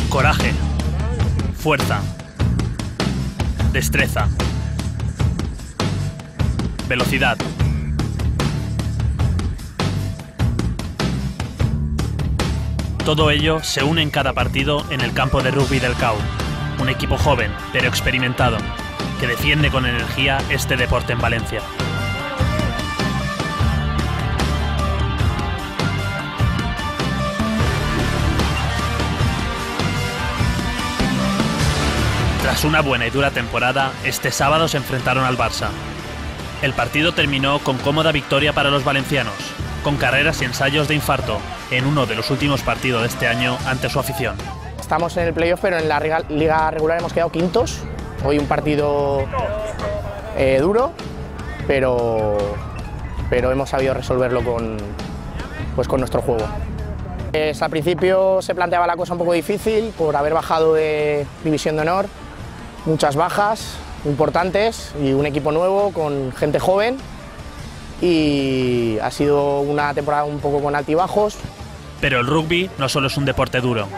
Coraje, fuerza, destreza, velocidad. Todo ello se une en cada partido en el campo de rugby del CAU, un equipo joven pero experimentado que defiende con energía este deporte en Valencia. Tras una buena y dura temporada, este sábado se enfrentaron al Barça. El partido terminó con cómoda victoria para los valencianos, con carreras y ensayos de infarto en uno de los últimos partidos de este año ante su afición. Estamos en el playoff, pero en la liga regular hemos quedado quintos. Hoy un partido duro, pero hemos sabido resolverlo con nuestro juego. Al principio se planteaba la cosa un poco difícil por haber bajado de División de Honor, muchas bajas importantes y un equipo nuevo con gente joven, y ha sido una temporada un poco con altibajos. Pero el rugby no solo es un deporte duro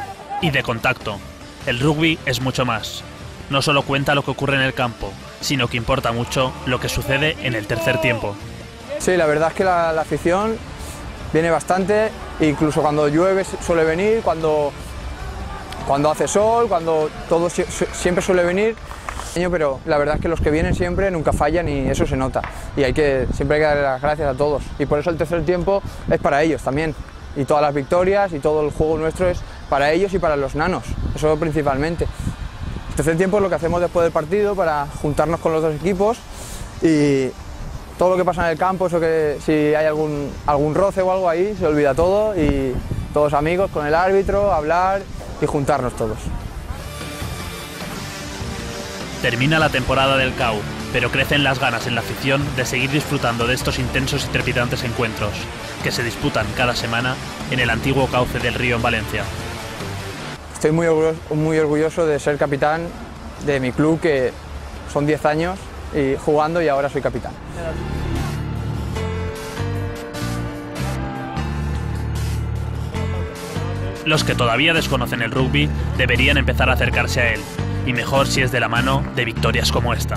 y de contacto. El rugby es mucho más. No solo cuenta lo que ocurre en el campo, sino que importa mucho lo que sucede en el tercer tiempo. Sí, la verdad es que la afición viene bastante, incluso cuando llueve suele venir, cuando hace sol, cuando todo siempre suele venir. Pero la verdad es que los que vienen siempre nunca fallan y eso se nota. Y siempre hay que darle las gracias a todos. Y por eso el tercer tiempo es para ellos también. Y todas las victorias y todo el juego nuestro es para ellos y para los nanos. Eso principalmente. El tercer tiempo es lo que hacemos después del partido para juntarnos con los dos equipos y todo lo que pasa en el campo, eso que si hay algún roce o algo ahí, se olvida todo y todos amigos con el árbitro, hablar y juntarnos todos. Termina la temporada del CAU, pero crecen las ganas en la afición de seguir disfrutando de estos intensos y trepidantes encuentros, que se disputan cada semana en el antiguo cauce del río en Valencia. Estoy muy orgulloso de ser capitán de mi club, que son 10 años jugando y ahora soy capitán. Los que todavía desconocen el rugby deberían empezar a acercarse a él, y mejor si es de la mano de victorias como esta.